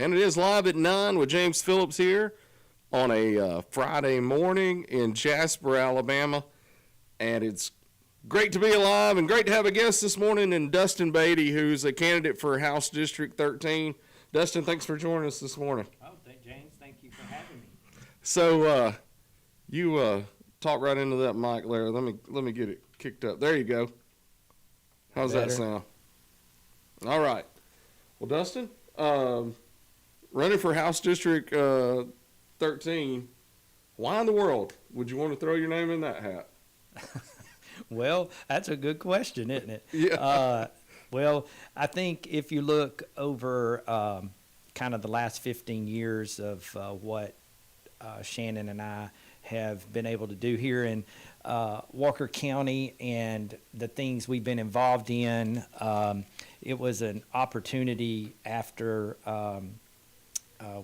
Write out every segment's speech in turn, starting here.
And it is Live at 9 with James Phillips here on a Friday morning in Jasper, Alabama. And it's great to be alive and great to have a guest this morning in Dustin Beaty, who's a candidate for House District 13. Dustin, thanks for joining us this morning. Oh, James, thank you for having me. So you talk right into that mic, Larry. Let me get it kicked up. There you go. How's that sound? All right. Well, Dustin, running for House District 13, why in the world would you want to throw your name in that hat? Well, that's a good question, isn't it? Yeah. Well, I think if you look over kind of the last 15 years of what Shannon and I have been able to do here in Walker County and the things we've been involved in, it was an opportunity after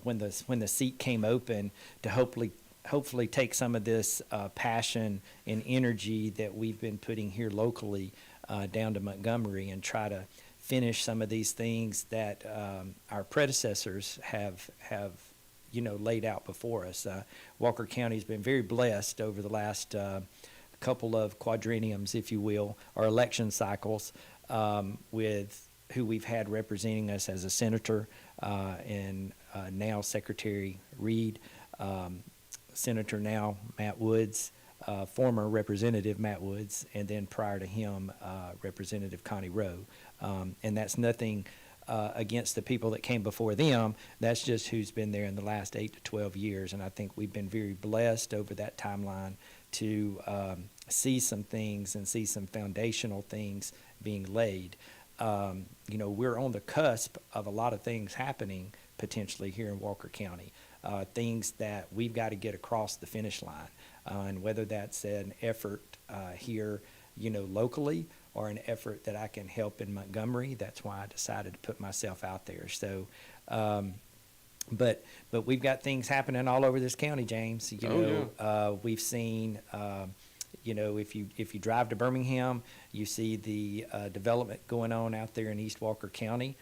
when the seat came open to hopefully take some of this passion and energy that we've been putting here locally down to Montgomery and try to finish some of these things that our predecessors have laid out before us. Walker County has been very blessed over the last couple of quadrenniums, if you will, or election cycles, with who we've had representing us as a senator and now Secretary Reed, Senator now Matt Woods, former Representative Matt Woods, and then prior to him, Representative Connie Rowe. And that's nothing against the people that came before them. That's just who's been there in the last 8 to 12 years. And I think we've been very blessed over that timeline to see some things and see some foundational things being laid. We're on the cusp of a lot of things happening potentially here in Walker County, things that we've got to get across the finish line. And whether that's an effort here, locally, or an effort that I can help in Montgomery, that's why I decided to put myself out there. So, but we've got things happening all over this county, James. We've seen, if you drive to Birmingham, you see the development going on out there in East Walker County.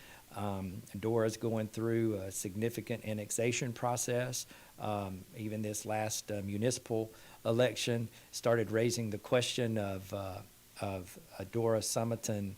Dora's going through a significant annexation process. Even this last municipal election started raising the question of Dora Summerton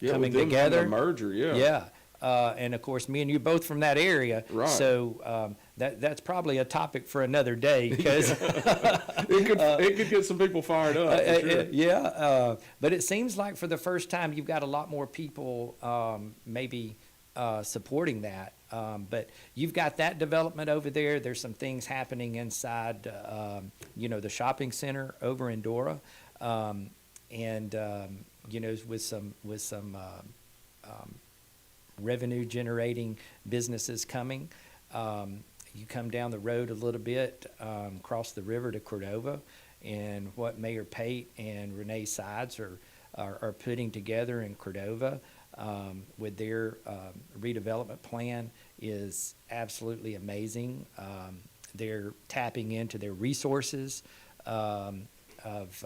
coming together. A merger, Yeah. And of course, me and you both from that area, right. So that's probably a topic for another day because it could get some people fired up. Sure. But it seems like for the first time you've got a lot more people maybe supporting that. But you've got that development over there. There's some things happening inside, the shopping center over in Dora, with some revenue generating businesses coming. You come down the road a little bit, cross the river to Cordova, and what Mayor Pate and Renee Sides are putting together in Cordova with their redevelopment plan is absolutely amazing. They're tapping into their resources of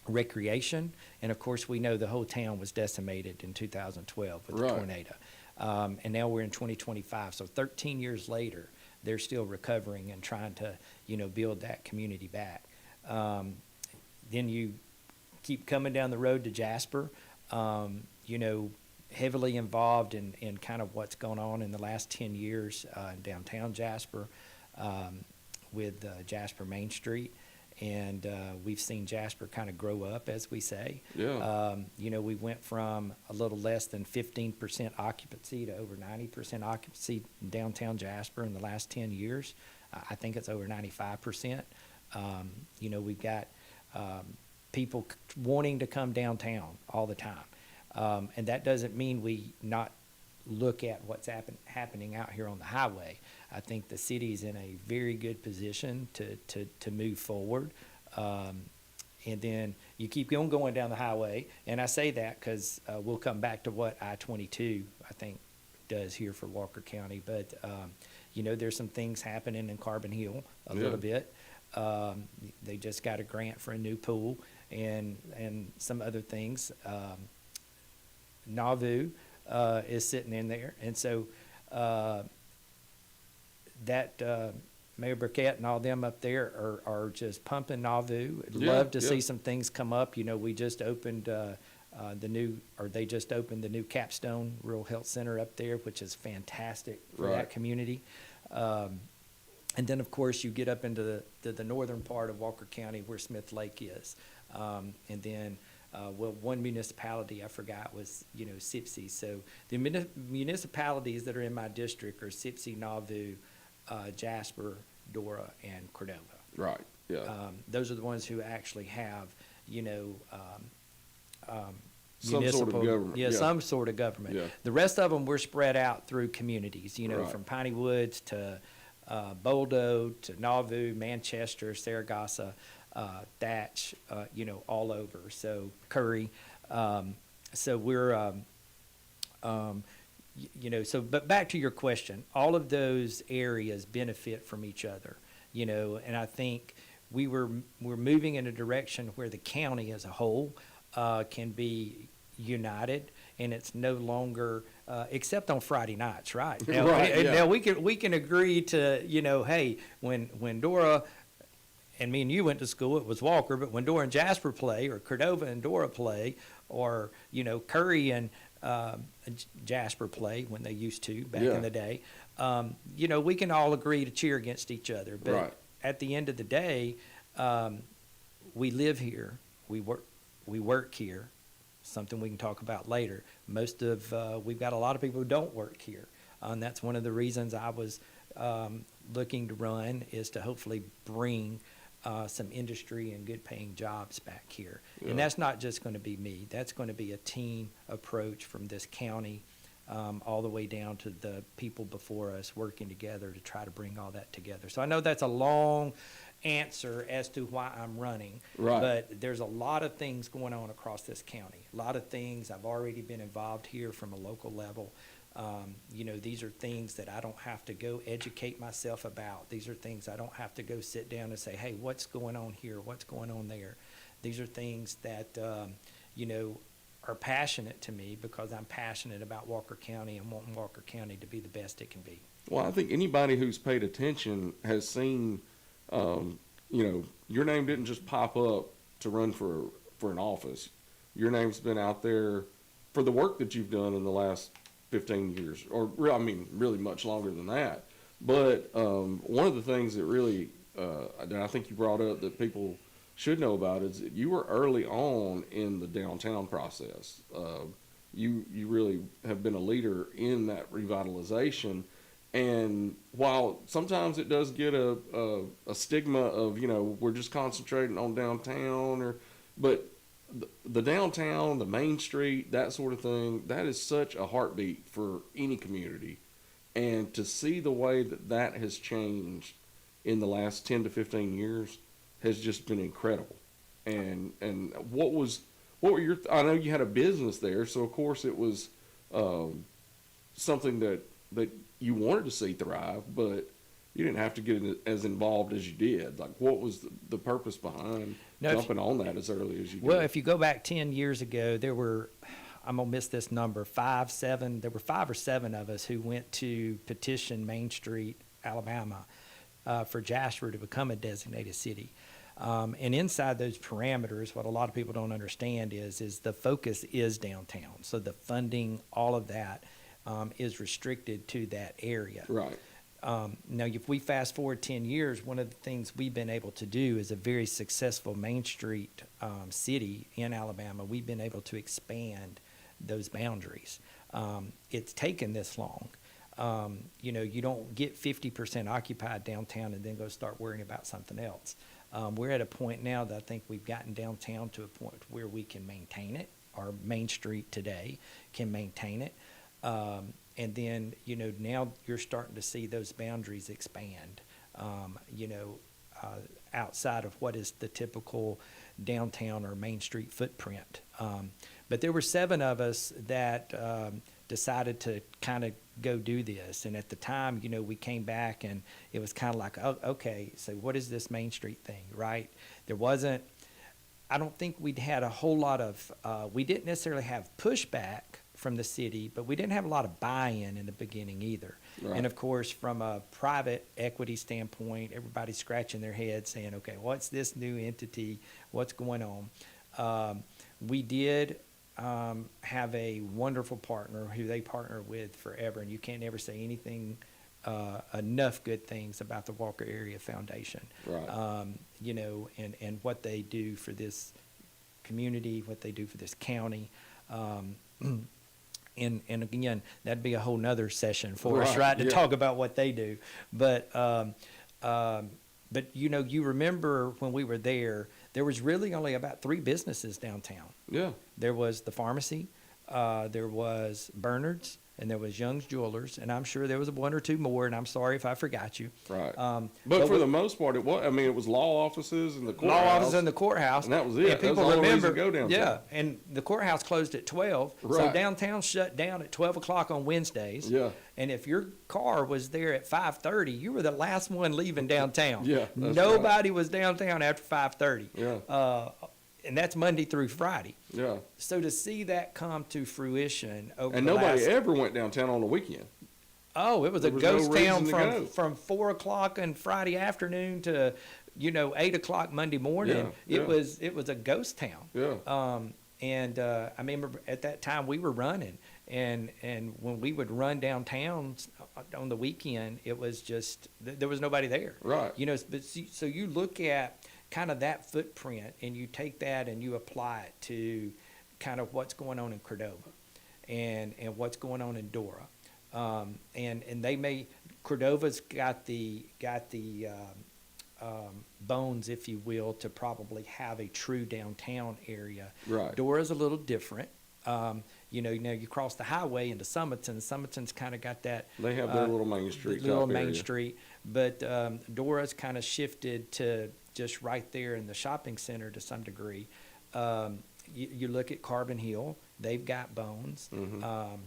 recreation, and of course we know the whole town was decimated in 2012 with the tornado, and now we're in 2025, so 13 years later they're still recovering and trying to build that community back. Then you keep coming down the road to Jasper, heavily involved in kind of what's going on in the last 10 years in downtown Jasper with Jasper Main Street. And we've seen Jasper kind of grow up, as we say. Yeah. We went from a little less than 15% occupancy to over 90% occupancy in downtown Jasper in the last 10 years. I think it's over 95%. We've got people wanting to come downtown all the time. And that doesn't mean we not look at what's happening out here on the highway. I think the city's in a very good position to move forward. And then you keep going down the highway. And I say that because we'll come back to what I-22, I think, does here for Walker County. But, there's some things happening in Carbon Hill a little bit. They just got a grant for a new pool and some other things. Nauvoo, is sitting in there. And so Mayor Burkett and all them up there are just pumping Nauvoo. Love to see some things come up. We just opened they just opened the new Capstone Rural Health Center up there, which is fantastic for that community. And then, of course, you get up into the northern part of Walker County where Smith Lake is. And then, one municipality I forgot was, Sipsey. So the municipalities that are in my district are Sipsey, Nauvoo, Jasper, Dora, and Cordova. Right, yeah. Those are the ones who actually have, some sort of government. Yeah, some sort of government. Yeah. The rest of them were spread out through communities, from Piney Woods to Boldo to Nauvoo, Manchester, Saragossa, Thatch, all over. So Curry. So we're, but back to your question, all of those areas benefit from each other, and I think we're moving in a direction where the county as a whole can be united, and it's no longer except on Friday nights, right? Now, now we can agree to, hey, when Dora and me and you went to school, it was Walker, but when Dora and Jasper play, or Cordova and Dora play, or Curry and Jasper play when they used to back in the day, we can all agree to cheer against each other. But at the end of the day, we live here, we work here. Something we can talk about later. We've got a lot of people who don't work here, and that's one of the reasons I was looking to run, is to hopefully bring some industry and good paying jobs back here. And that's not just going to be me. That's going to be a team approach from this county all the way down to the people before us working together to try to bring all that together. So I know that's a long answer as to why I'm running, but there's a lot of things going on across this county. A lot of things I've already been involved here from a local level. These are things that I don't have to go educate myself about. These are things I don't have to go sit down and say, hey, what's going on here? What's going on there? These are things that, are passionate to me, because I'm passionate about Walker County and wanting Walker County to be the best it can be. Well, I think anybody who's paid attention has seen, your name didn't just pop up to run for an office. Your name's been out there for the work that you've done in the last 15 years, or really much longer than that. But one of the things that really, that I think you brought up that people should know about is that you were early on in the downtown process. You really have been a leader in that revitalization. And while sometimes it does get a stigma of, we're just concentrating on downtown, but the downtown, the Main Street, that sort of thing, that is such a heartbeat for any community. And to see the way that has changed in the last 10 to 15 years has just been incredible. And what were your, I know you had a business there, so of course it was something that you wanted to see thrive, but you didn't have to get as involved as you did. Like, what was the purpose behind jumping on that as early as you did? Well, if you go back 10 years ago, there were, I'm going to miss this number, there were 5 or 7 of us who went to petition Main Street, Alabama, for Jasper to become a designated city. And inside those parameters, what a lot of people don't understand is the focus is downtown. So the funding, all of that, is restricted to that area. Right. Now, if we fast forward 10 years, one of the things we've been able to do is a very successful Main Street city in Alabama. We've been able to expand those boundaries. It's taken this long. You don't get 50% occupied downtown and then go start worrying about something else. We're at a point now that I think we've gotten downtown to a point where we can maintain it. Our Main Street today can maintain it. And then, now you're starting to see those boundaries expand, outside of what is the typical downtown or Main Street footprint. But there were 7 of us that decided to kind of go do this. And at the time, we came back and it was kind of like, oh, okay, so what is this Main Street thing, right? I don't think we'd had a whole lot of, we didn't necessarily have pushback from the city, but we didn't have a lot of buy-in in the beginning either. Right. And of course, from a private equity standpoint, everybody's scratching their head saying, okay, what's this new entity? What's going on? We did have a wonderful partner who they partner with forever, and you can't ever say anything enough good things about the Walker Area Foundation. Right. You know, and what they do for this community, what they do for this county. And again, that'd be a whole nother session for us, right, to talk about what they do. But you know, you remember when we were there was really only about 3 businesses downtown. Yeah. There was the pharmacy, there was Bernard's, and there was Young's Jewelers, and I'm sure there was 1 or 2 more, and I'm sorry if I forgot you. Right. But for the most part, it was law offices and the courthouse. Law offices and the courthouse. And that was it. And people that was the only remember, reason to go downtown. yeah, and the courthouse closed at 12, so Right. downtown shut down at 12 o'clock on Wednesdays. Yeah. And if your car was there at 5:30, you were the last one leaving downtown. Yeah, that's Nobody was downtown after 5:30. Yeah. And that's Monday through Friday. Yeah. So to see that come to fruition over And the nobody last, ever went downtown on the weekend. oh, it was a There was no ghost town reason to go. from 4 o'clock on Friday afternoon to 8 o'clock Monday morning. Yeah, It was a ghost town. Yeah. I remember at that time we were running, and when we would run downtown on the weekend, it was just there was nobody there. Right. So you look at kind of that footprint, and you take that and you apply it to kind of what's going on in Cordova, and what's going on in Dora, and Cordova's got the bones, if you will, to probably have a true downtown area. Right. Dora's a little different. You cross the highway into Summerton. Summerton's kind of got that. They have their little Main Street. Little type Main area. Street, but Dora's kind of shifted to just right there in the shopping center to some degree. You look at Carbon Hill; they've got bones. Mhm.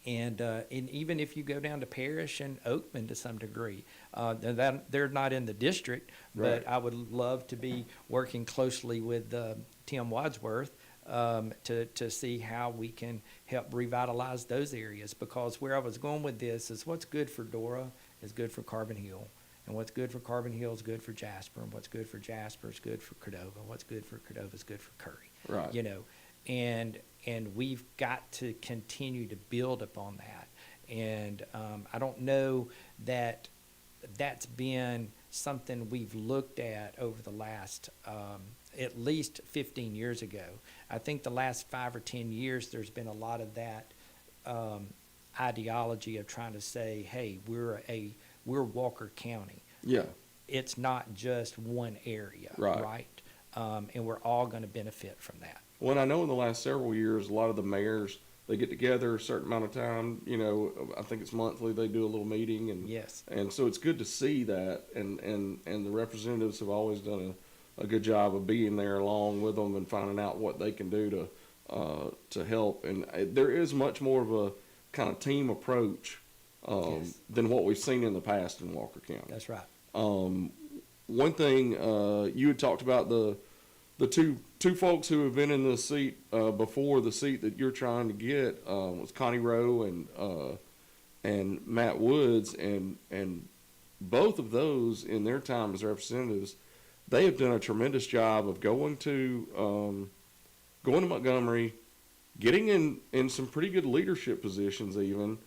And even if you go down to Parrish and Oakman to some degree, they're not in the district, but Right. I would love to be working closely with Tim Wadsworth to see how we can help revitalize those areas, because where I was going with this is what's good for Dora is good for Carbon Hill, and what's good for Carbon Hill is good for Jasper, and what's good for Jasper is good for Cordova, what's good for Cordova is good for Curry. Right. And we've got to continue to build upon that. And I don't know that that's been something we've looked at over the last at least 15 years ago. I think the last 5 or 10 years there's been a lot of that ideology of trying to say, hey, we're Walker County. Yeah. It's not just one area, Right. And we're all going to benefit from that. Well, I know in the last several years, a lot of the mayors, they get together a certain amount of time, I think it's monthly, they do a little meeting. And Yes. And so it's good to see that. And the representatives have always done a good job of being there along with them and finding out what they can do to help. And there is much more of a kind of team approach Yes. than what we've seen in the past in Walker County. That's right. One thing you had talked about the two folks who have been in the seat before the seat that you're trying to get was Connie Rowe and Matt Woods, and both of those in their time as representatives, they have done a tremendous job of going to Montgomery, getting in some pretty good leadership positions even,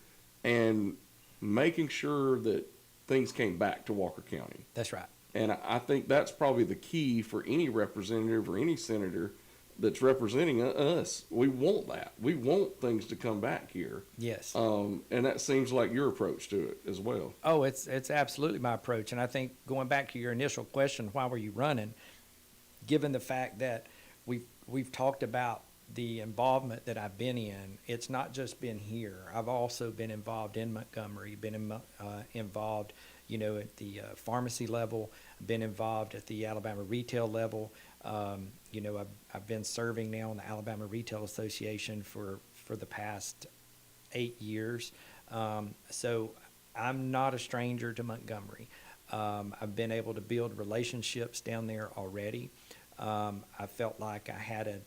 and making sure that things came back to Walker County. That's right. And I think that's probably the key for any representative or any senator that's representing us. We want that. We want things to come back here. Yes. And that seems like your approach to it as well. Oh, it's absolutely my approach. And I think going back to your initial question, why were you running? Given the fact that we've talked about the involvement that I've been in, it's not just been here. I've also been involved in Montgomery, involved at the pharmacy level, been involved at the Alabama retail level. I've been serving now in the Alabama Retail Association for the past 8 years. So I'm not a stranger to Montgomery. I've been able to build relationships down there already. I felt like I had an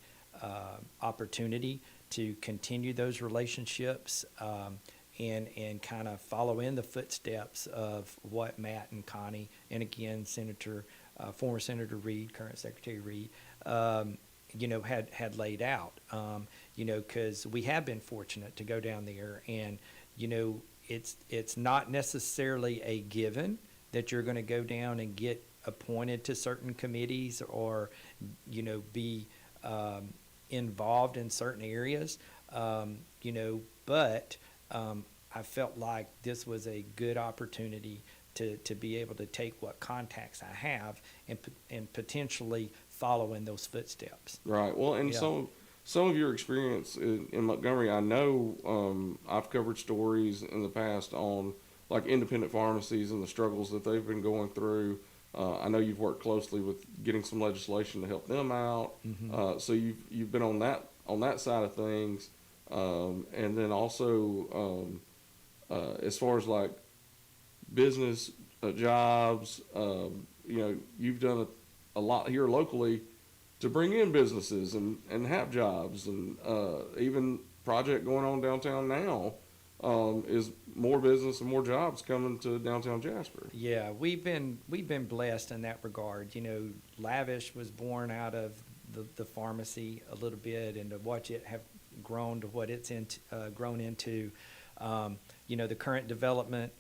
opportunity to continue those relationships, and kind of follow in the footsteps of what Matt and Connie, and again, former Senator Reed, current Secretary Reed, had laid out. Because we have been fortunate to go down there, and it's not necessarily a given that you're going to go down and get appointed to certain committees or be involved in certain areas, but I felt like this was a good opportunity to be able to take what contacts I have and potentially follow in those footsteps. Right. Well, and some of your experience in Montgomery, I know I've covered stories in the past on like independent pharmacies and the struggles that they've been going through. I know you've worked closely with getting some legislation to help them out. Mm-hmm. So you've been on that side of things, and then also as far as like business jobs, you've done a lot here locally to bring in businesses and have jobs, and even project going on downtown now is more business and more jobs coming to downtown Jasper. Yeah, we've been blessed in that regard. Lavish was born out of the pharmacy a little bit, and to watch it have grown to what it's grown into. The current development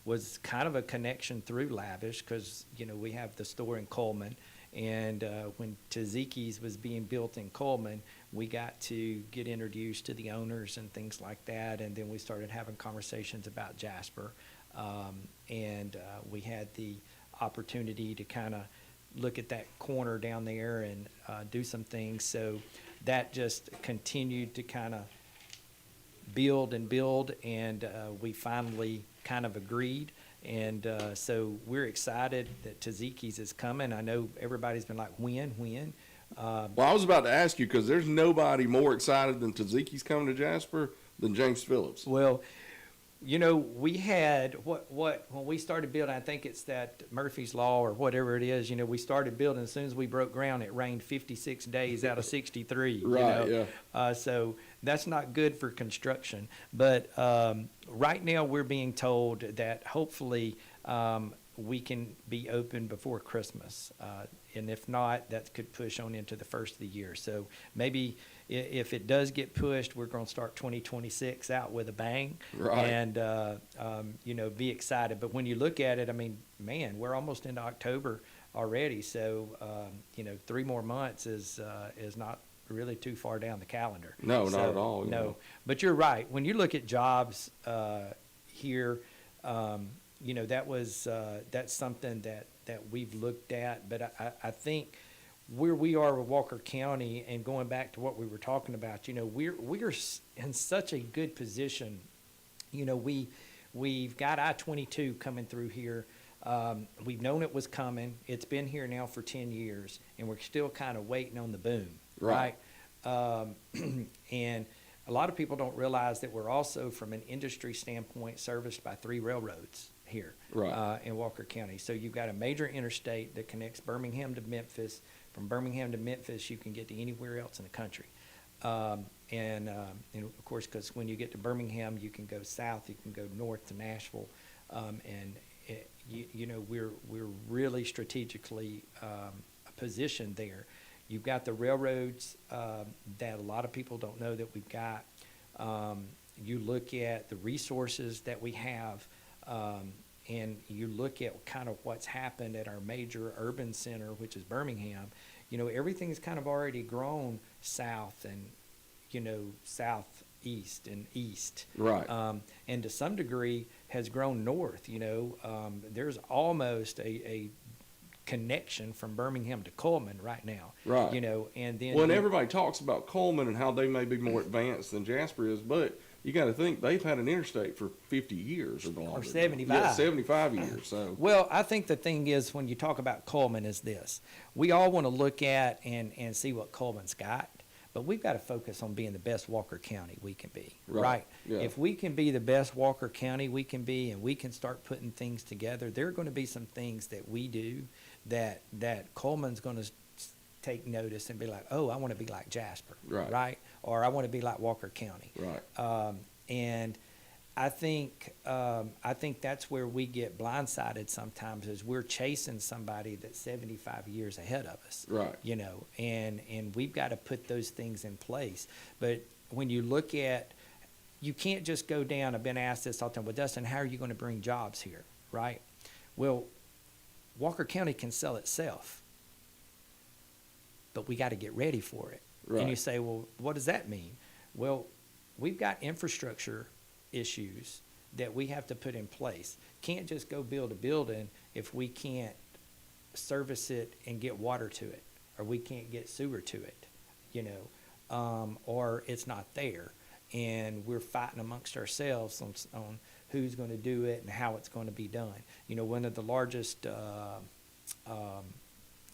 was kind of a connection through Lavish, because we have the store in Coleman, and when Tzatziki's was being built in Coleman, we got to get introduced to the owners and things like that, and then we started having conversations about Jasper, and we had the opportunity to kind of look at that corner down there and do some things. So that just continued to kind of build, and we finally kind of agreed. And so we're excited that Tzatziki's is coming. I know everybody's been like, when? Well, I was about to ask you, because there's nobody more excited than Tzatziki's coming to Jasper than James Phillips. Well, we had when we started building, I think it's that Murphy's Law or whatever it is, we started building. As soon as we broke ground, it rained 56 days out of 63. Right, yeah. So that's not good for construction. But right now we're being told that hopefully we can be open before Christmas. And if not, that could push on into the first of the year. So maybe if it does get pushed, we're going to start 2026 out with a bang. Right. And, be excited. But when you look at it, I mean, man, we're almost into October already. So, 3 more months is not really too far down the calendar. No, not at all. No, but you're right. When you look at jobs here, that's something that we've looked at. But I think where we are with Walker County, and going back to what we were talking about, we're in such a good position. We've got I-22 coming through here. We've known it was coming. It's been here now for 10 years, and we're still kind of waiting on the boom, right? And a lot of people don't realize that we're also, from an industry standpoint, serviced by 3 railroads here, in Walker County. So you've got a major interstate that connects Birmingham to Memphis. From Birmingham to Memphis, you can get to anywhere else in the country. And of course, because when you get to Birmingham, you can go south, you can go north to Nashville, we're really strategically positioned there. You've got the railroads that a lot of people don't know that we've got. You look at the resources that we have, and you look at kind of what's happened at our major urban center, which is Birmingham. Everything's kind of already grown south and, southeast and east. Right. And to some degree has grown north. There's almost a connection from Birmingham to Coleman right now. Right. And then. Well, and everybody talks about Coleman and how they may be more advanced than Jasper is, but you got to think they've had an interstate for 50 years or longer. Or 75. Yeah, 75 years. So. Well, I think the thing is, when you talk about Coleman, is this. We all want to look at and see what Coleman's got, but we've got to focus on being the best Walker County we can be. Right? Yeah. If we can be the best Walker County we can be, and we can start putting things together, there are going to be some things that we do that Coleman's going to take notice and be like, oh, I want to be like Jasper. Right. or I want to be like Walker County. Right. And I think that's where we get blindsided sometimes, is we're chasing somebody that's 75 years ahead of us. Right. You know, and we've got to put those things in place. But when you look at, you can't just go down. I've been asked this all the time. Well, Dustin, how are you going to bring jobs here? Right. Well, Walker County can sell itself, but we got to get ready for it. Right. And you say, well, what does that mean? Well, we've got infrastructure issues that we have to put in place. Can't just go build a building if we can't service it and get water to it, or we can't get sewer to it, you know, or it's not there. And we're fighting amongst ourselves on who's going to do it and how it's going to be done. You know, one of the largest, you know,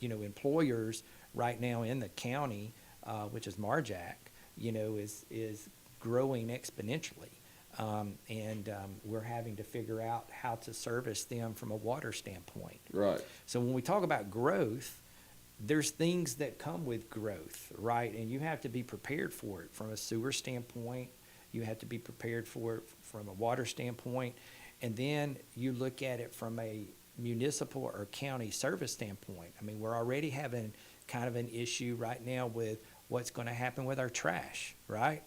employers right now in the county, which is Marjack, you know, is growing exponentially. We're having to figure out how to service them from a water standpoint. Right. So when we talk about growth, there's things that come with growth, right? And you have to be prepared for it from a sewer standpoint. You have to be prepared for it from a water standpoint. And then you look at it from a municipal or county service standpoint. I mean, we're already having kind of an issue right now with what's going to happen with our trash, right?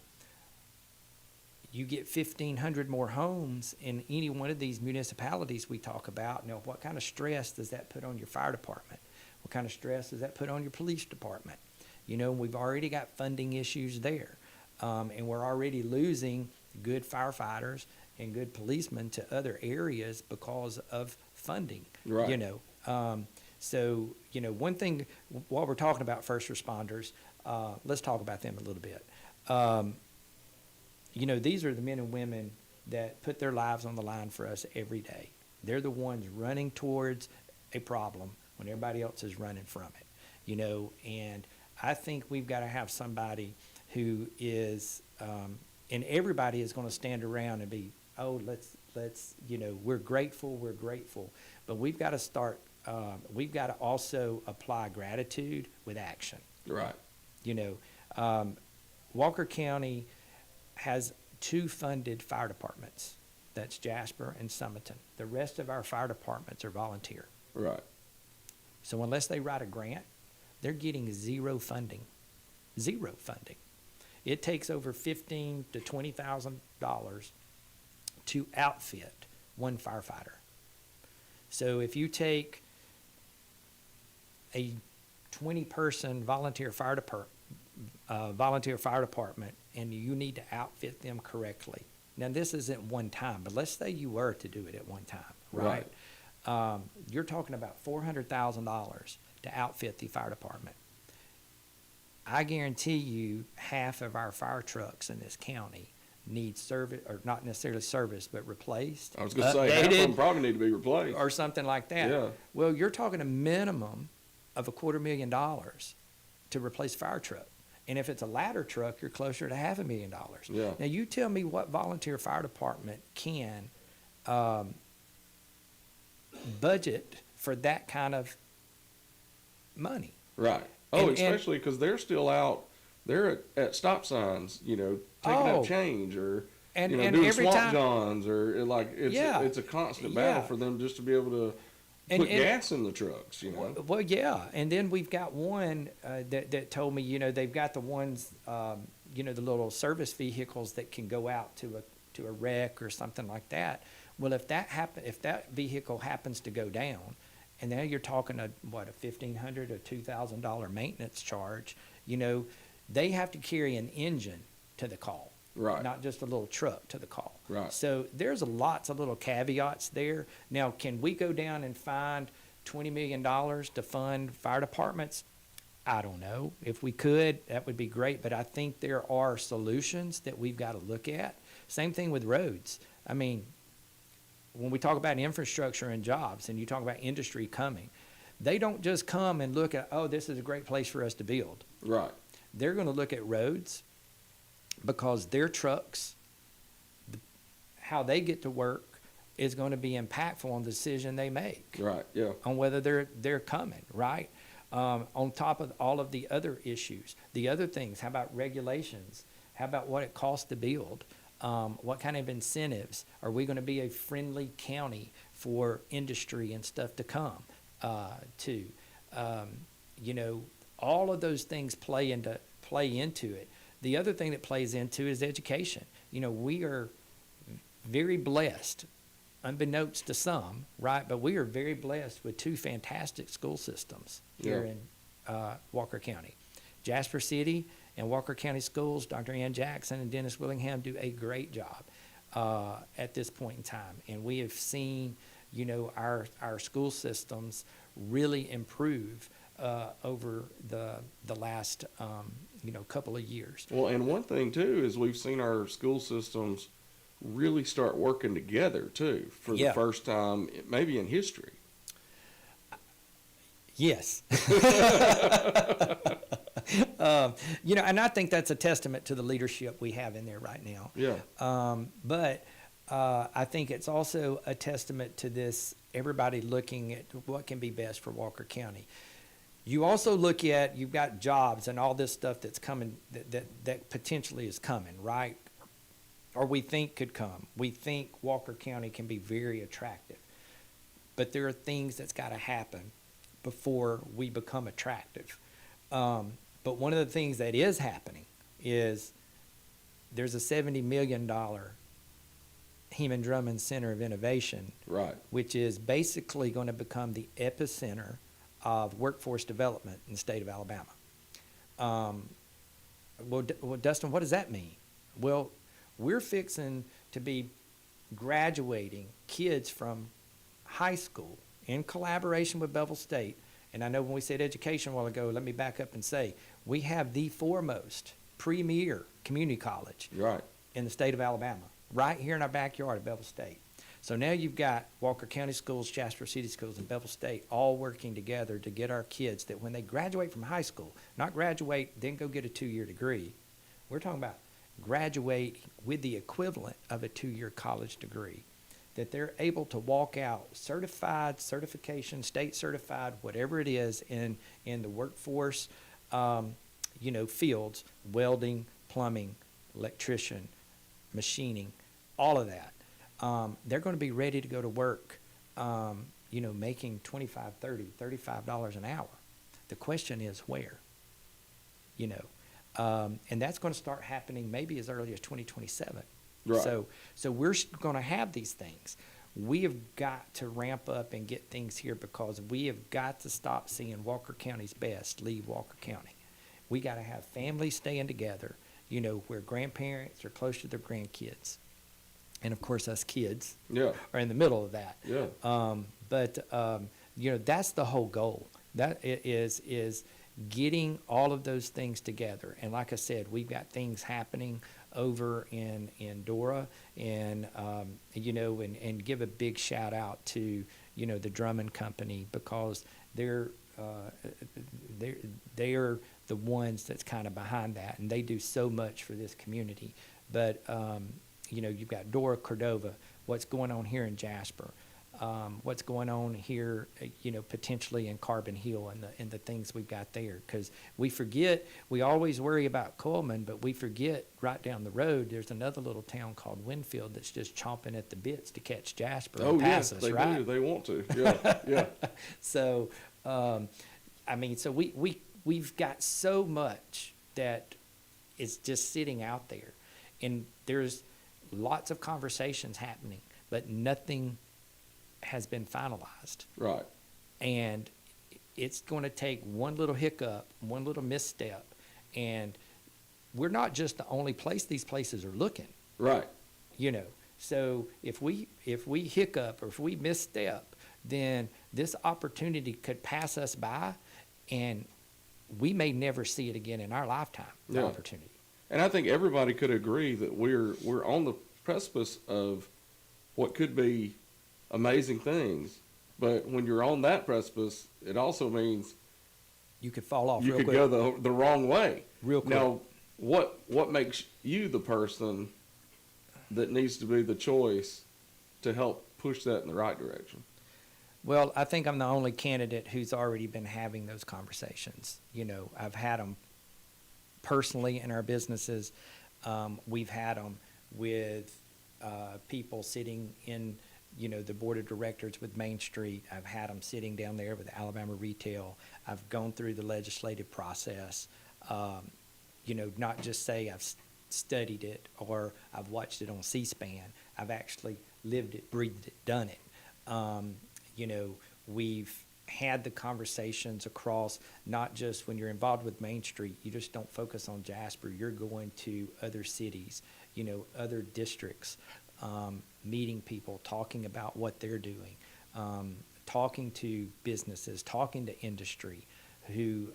You get 1,500 more homes in any one of these municipalities we talk about. Now, what kind of stress does that put on your fire department? What kind of stress does that put on your police department? You know, we've already got funding issues there. And we're already losing good firefighters and good policemen to other areas because of funding. Right. You know, so, you know, one thing, while we're talking about first responders, let's talk about them a little bit. You know, these are the men and women that put their lives on the line for us every day. They're the ones running towards a problem when everybody else is running from it, you know, and I think we've got to have somebody who is, and everybody is going to stand around and be, oh, let's, you know, we're grateful, but we've got to start, we've got to also apply gratitude with action. Right. You know, Walker County has 2 funded fire departments. That's Jasper and Summerton. The rest of our fire departments are volunteer. Right. So unless they write a grant, they're getting zero funding. Zero funding. It takes over $15,000 to $20,000 to outfit one firefighter. So if you take a 20-person volunteer fire department, and you need to outfit them correctly. Now, this isn't one time, but let's say you were to do it at one time, right? You're talking about $400,000 to outfit the fire department. I guarantee you half of our fire trucks in this county need service, or not necessarily service, but replaced. I was going to say, half of them probably need to be replaced. Or something like that. Yeah. Well, you're talking a minimum of $250,000 to replace a fire truck. And if it's a ladder truck, you're closer to $500,000. Yeah. Now, you tell me what volunteer fire department can budget for that kind of money. Right. Oh, And especially because they're still out. They're at stop signs, you know, taking up change, or And- you know, and doing every swamp time- johns, or like it's a constant battle for them just to be able to put gas in the trucks, you know. Well, yeah, and then we've got one that told me, you know, they've got the ones, you know, the little service vehicles that can go out to a wreck or something like that. Well, if that vehicle happens to go down, and now you're talking a $1,500 or $2,000 maintenance charge, you know, they have to carry an engine to the call. Right. Not just a little truck to the call. Right. So there's lots of little caveats there. Now, can we go down and find $20 million to fund fire departments? I don't know. If we could, that would be great. But I think there are solutions that we've got to look at. Same thing with roads. I mean, when we talk about infrastructure and jobs, and you talk about industry coming, they don't just come and look at, oh, this is a great place for us to build. Right. They're going to look at roads, because their trucks, how they get to work, is going to be impactful on the decision they make. Right. Yeah. On whether they're coming, right? On top of all of the other issues, the other things. How about regulations? How about what it costs to build? What kind of incentives? Are we going to be a friendly county for industry and stuff to come to? You know, all of those things play into it. The other thing that plays into is education. You know, we are very blessed, unbeknownst to some, right? But we are very blessed with two fantastic school systems here in Walker County. Jasper City and Walker County Schools, Dr. Ann Jackson and Dennis Willingham do a great job at this point in time. And we have seen, you know, our school systems really improve over the last, you know, couple of years. Well, and one thing, too, is we've seen our school systems really start working together, too, for the first time, maybe in history. Yes. You know, and I think that's a testament to the leadership we have in there right now. Yeah. But I think it's also a testament to this, everybody looking at what can be best for Walker County. You also look at, you've got jobs and all this stuff that's coming, that potentially is coming, right? Or we think could come. We think Walker County can be very attractive. But there are things that's got to happen before we become attractive. But one of the things that is happening is there's a $70 million Heman Drummond Center of Innovation, Right. which is basically going to become the epicenter of workforce development in the state of Alabama. Well, Dustin, what does that mean? Well, we're fixing to be graduating kids from high school in collaboration with Bevel State. And I know when we said education a while ago, let me back up and say, we have the foremost premier community college Right. in the state of Alabama, right here in our backyard at Bevel State. So now you've got Walker County Schools, Jasper City Schools, and Bevel State all working together to get our kids that when they graduate from high school, not graduate, then go get a 2-year degree. We're talking about graduate with the equivalent of a 2-year college degree, that they're able to walk out certified, certification, state certified, whatever it is in the workforce, you know, fields, welding, plumbing, electrician, machining, all of that. They're going to be ready to go to work, you know, making $25, $30, $35 an hour. The question is where, you know, and that's going to start happening maybe as early as 2027. Right. So we're going to have these things. We have got to ramp up and get things here because we have got to stop seeing Walker County's best leave Walker County. We got to have families staying together, you know, where grandparents are close to their grandkids. And of course, us kids are in the middle of that. Yeah. You know, that's the whole goal. That is getting all of those things together. And like I said, we've got things happening over in Dora, and you know, and give a big shout out to, you know, the Drummond Company, because they're the ones that's kind of behind that, and they do so much for this community. But you know, you've got Dora, Cordova, what's going on here in Jasper, what's going on here, you know, potentially in Carbon Hill, and the things we've got there. Because we always worry about Coleman, but we forget right down the road there's another little town called Winfield that's just chomping at the bits to catch Jasper and pass us, they right? do. They want to. Yeah, yeah. So, I mean, so we've got so much that is just sitting out there, and there's lots of conversations happening, but nothing has been finalized. Right. And it's going to take one little hiccup, one little misstep, and we're not just the only place these places are looking. Right. You know, so if we hiccup or if we misstep, then this opportunity could pass us by, and we may never see it again in our lifetime. The opportunity. And I think everybody could agree that we're on the precipice of what could be amazing things. But when you're on that precipice, it also means you could fall off. You real could quick. go the wrong way. Real quick. Now, what makes you the person that needs to be the choice to help push that in the right direction? Well, I think I'm the only candidate who's already been having those conversations. You know, I've had them personally in our businesses. We've had them with people sitting in, the board of directors with Main Street. I've had them sitting down there with Alabama Retail. I've gone through the legislative process. Not just say I've studied it or I've watched it on C-SPAN. I've actually lived it, breathed it, done it. We've had the conversations across, not just when you're involved with Main Street, you just don't focus on Jasper. You're going to other cities, other districts, meeting people, talking about what they're doing, talking to businesses, talking to industry who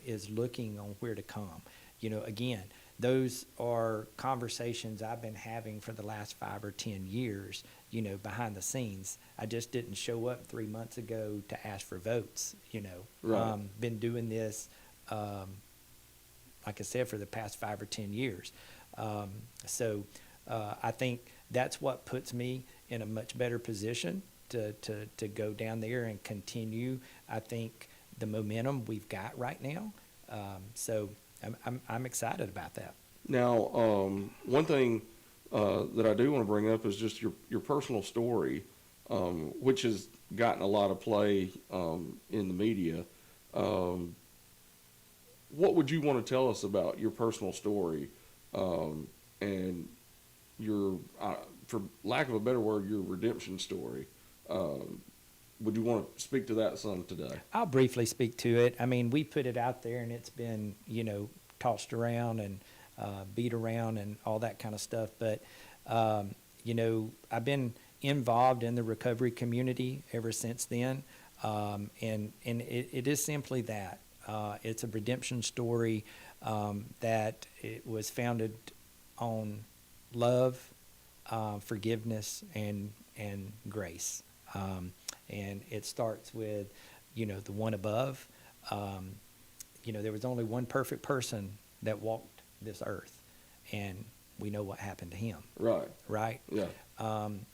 is looking on where to come. Again, those are conversations I've been having for the last 5 or 10 years, behind the scenes. I just didn't show up 3 months ago to ask for votes, Right. Been doing this, like I said, for the past 5 or 10 years. I think that's what puts me in a much better position to go down there and continue, I think, the momentum we've got right now. I'm excited about that. Now, one thing that I do want to bring up is just your personal story, which has gotten a lot of play in the media. What would you want to tell us about your personal story and your, for lack of a better word, your redemption story? Would you want to speak to that some today? I'll briefly speak to it. I mean, we put it out there and it's been, tossed around and beat around and all that kind of stuff. But, I've been involved in the recovery community ever since then. And it is simply that. It's a redemption story that it was founded on love, forgiveness, and grace. And it starts with, the one above. There was only one perfect person that walked this earth, and we know what happened to him. Right. Right? Yeah.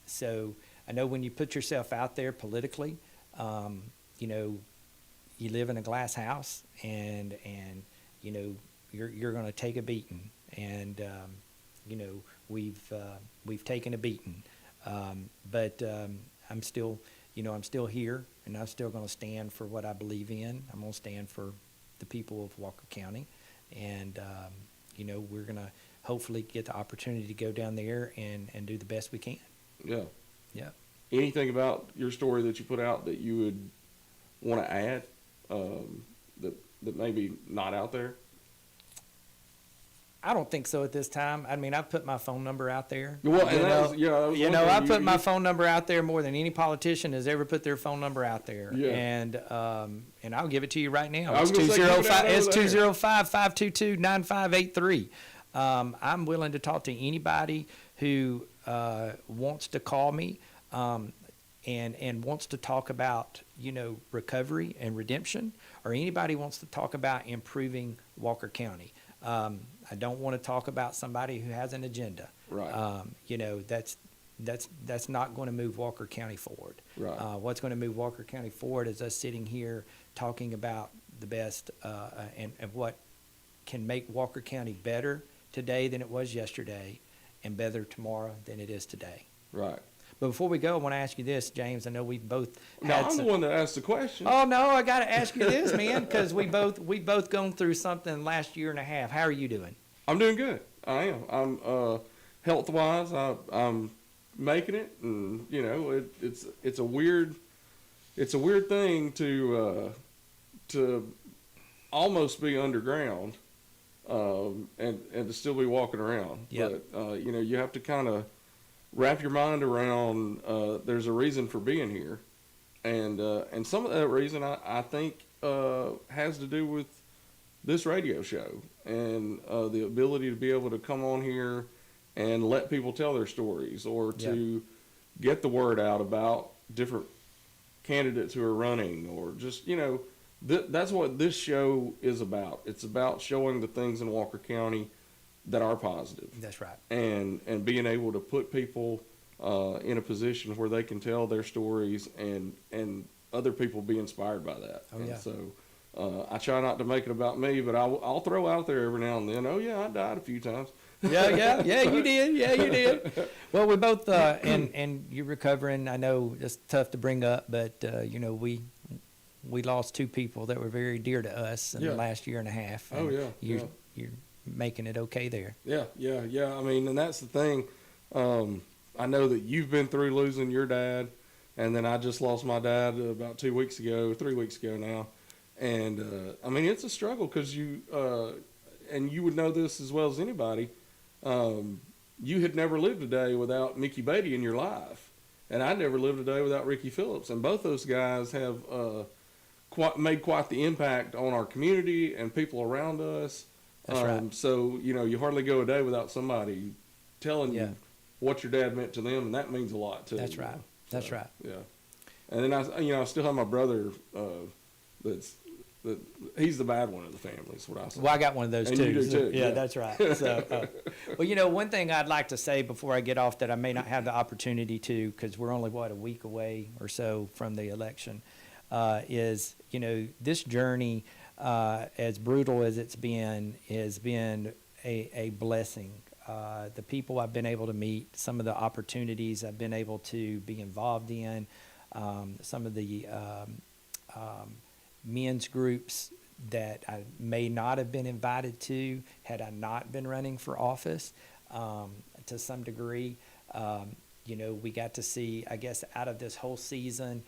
So I know when you put yourself out there politically, you live in a glass house, and you're going to take a beating, and we've taken a beating, but I'm still here, and I'm still going to stand for what I believe in. I'm going to stand for the people of Walker County, and we're going to hopefully get the opportunity to go down there and do the best we can. Yeah. Yeah. Anything about your story that you put out that you would want to add that maybe not out there? I don't think so at this time. I mean, I've put my phone number out there. Well, and I put my phone number out there more than any politician has ever put their phone number out there. Yeah. And I'll give it to you right now. I was gonna say, give it out It's over there. 205-522-9583. I'm willing to talk to anybody who wants to call me and wants to talk about, recovery and redemption, or anybody wants to talk about improving Walker County. I don't want to talk about somebody who has an agenda. Right. That's not going to move Walker County forward. Right. What's going to move Walker County forward is us sitting here talking about the best and what can make Walker County better today than it was yesterday, and better tomorrow than it is today. Right. But before we go, I want to ask you this, James. I know we both. No, I'm the one that asked the question. Oh no, I got to ask you this, man, because we both gone through something last year and a half. How are you doing? I'm doing good. I am. I'm health wise. I'm making it, and it's a weird thing to almost be underground, and to still be walking around. Yep. But you have to kind of wrap your mind around there's a reason for being here, and some of that reason I think has to do with this radio show and the ability to be able to come on here and let people tell their stories, or to get the word out about different candidates who are running, or just that's what this show is about. It's about showing the things in Walker County that are positive. That's right. And being able to put people in a position where they can tell their stories, and other people be inspired by that. Oh, yeah. And so I try not to make it about me, but I'll throw out there every now and then, oh yeah, I died a few times. Yeah, you did. Yeah, you did. Well, we both, and you're recovering. I know it's tough to bring up, but, we lost two people that were very dear to us in the last year and a half. Oh, yeah. You're making it okay there. Yeah. I mean, and that's the thing. I know that you've been through losing your dad, and then I just lost my dad about 3 weeks ago now. And, I mean, it's a struggle because and you would know this as well as anybody, you had never lived a day without Mickey Beaty in your life. And I never lived a day without Ricky Phillips. And both those guys have made quite the impact on our community and people around us. That's right. So, you hardly go a day without somebody telling you what your dad meant to them, and that means a lot too. That's right. That's right. Yeah. And then I still have my brother he's the bad one of the family, is what I say. Well, I got one of those and too. You do too. Yeah, that's right. So, well, one thing I'd like to say before I get off that I may not have the opportunity to, because we're only, a week away or so from the election, is, this journey, as brutal as it's been, has been a blessing. The people I've been able to meet, some of the opportunities I've been able to be involved in, some of the men's groups that I may not have been invited to had I not been running for office, to some degree. We got to see, I guess, out of this whole season,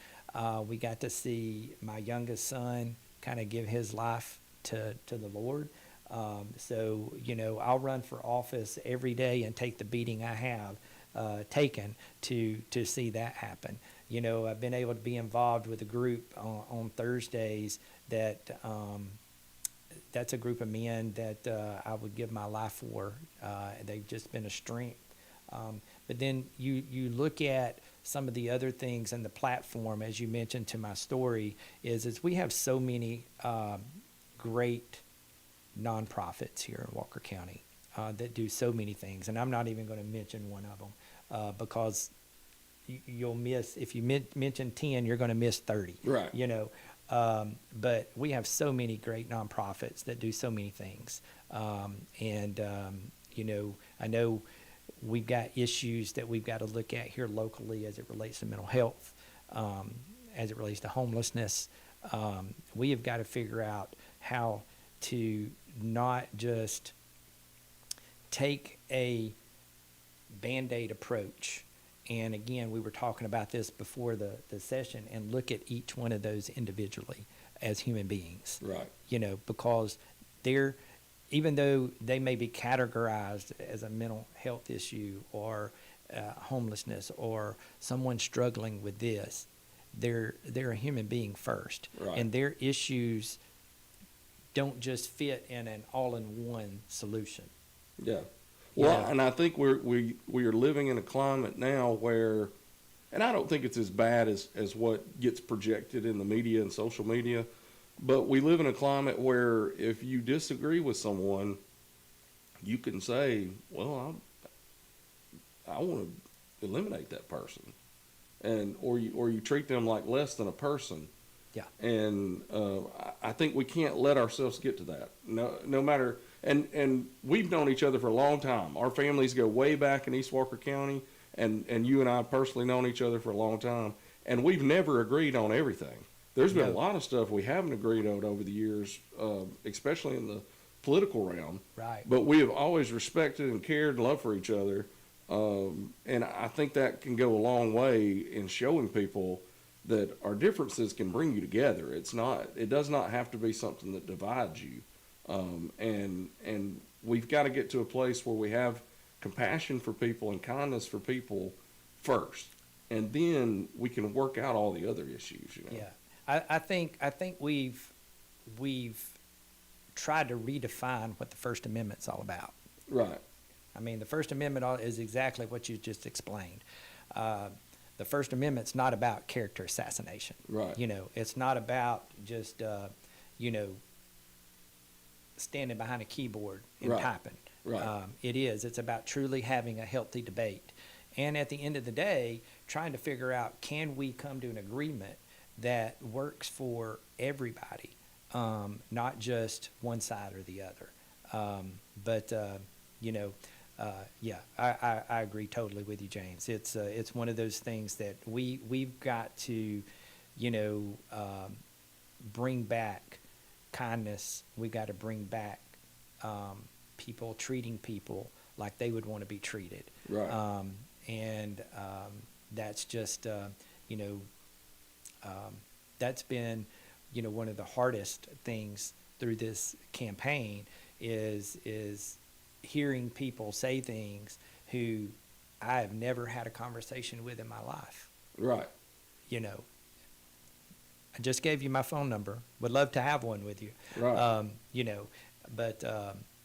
we got to see my youngest son kind of give his life to the Lord. So, I'll run for office every day and take the beating I have taken to see that happen. I've been able to be involved with a group on Thursdays that's a group of men that I would give my life for. They've just been a strength. But then you look at some of the other things in the platform, as you mentioned to my story, is we have so many great nonprofits here in Walker County that do so many things. And I'm not even going to mention one of them because you'll miss, if you mention 10, you're going to miss 30. Right. But we have so many great nonprofits that do so many things. I know we've got issues that we've got to look at here locally as it relates to mental health, as it relates to homelessness. We have got to figure out how to not just take a Band-Aid approach. And again, we were talking about this before the session, and look at each one of those individually as human beings. Right. Because even though they may be categorized as a mental health issue or homelessness or someone struggling with this, they're a human being first. Right. And their issues don't just fit in an all-in-one solution. Yeah. Well, and I think we are living in a climate now where, and I don't think it's as bad as what gets projected in the media and social media, but we live in a climate where if you disagree with someone, you can say, well, I want to eliminate that person, or you treat them like less than a person. Yeah. And I think we can't let ourselves get to that. No matter. And we've known each other for a long time. Our families go way back in East Walker County, and you and I personally known each other for a long time. And we've never agreed on everything. There's been a lot of stuff we haven't agreed on over the years, especially in the political realm. Right. But we have always respected and cared and loved for each other. And I think that can go a long way in showing people that our differences can bring you together. It does not have to be something that divides you. And we've got to get to a place where we have compassion for people and kindness for people first, and then we can work out all the other issues. Yeah, I think we've tried to redefine what the First Amendment's all about. Right. I mean, the First Amendment is exactly what you just explained. The First Amendment's not about character assassination. Right. It's not about just standing behind a keyboard and typing. Right. It's about truly having a healthy debate. And at the end of the day, trying to figure out, can we come to an agreement that works for everybody, not just one side or the other. Yeah, I agree totally with you, James. It's one of those things that we've got to, bring back kindness. We got to bring back people treating people like they would want to be treated. Right. That's just that's been one of the hardest things through this campaign is hearing people say things who I have never had a conversation with in my life. Right. I just gave you my phone number. Would love to have one with you. Right.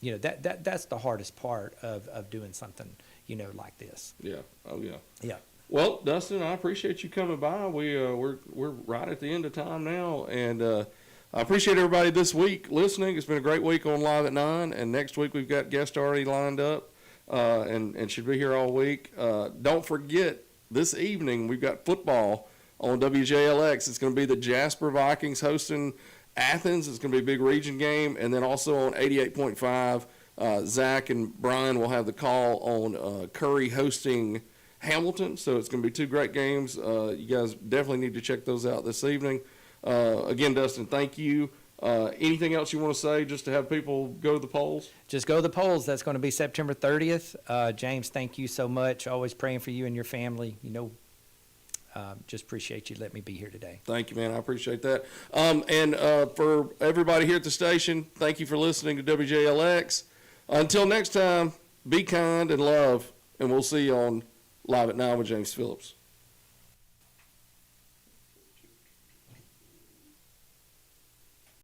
That's the hardest part of doing something, like this. Yeah. Oh, yeah. Yeah. Well, Dustin, I appreciate you coming by. We're right at the end of time now, and I appreciate everybody this week listening. It's been a great week on Live at 9, and next week we've got guests already lined up, and should be here all week. Don't forget, this evening we've got football on WJLX. It's going to be the Jasper Vikings hosting Athens. It's going to be a big region game, and then also on 88.5, Zach and Brian will have the call on Curry hosting Hamilton. So it's going to be two great games. You guys definitely need to check those out this evening. Again, Dustin, thank you. Anything else you want to say just to have people go to the polls? Just go to the polls. That's going to be September 30th. James, thank you so much. Always praying for you and your family. Just appreciate you letting me be here today. Thank you, man. I appreciate that. And for everybody here at the station, thank you for listening to WJLX. Until next time, be kind and love, and we'll see you on Live at 9 with James Phillips.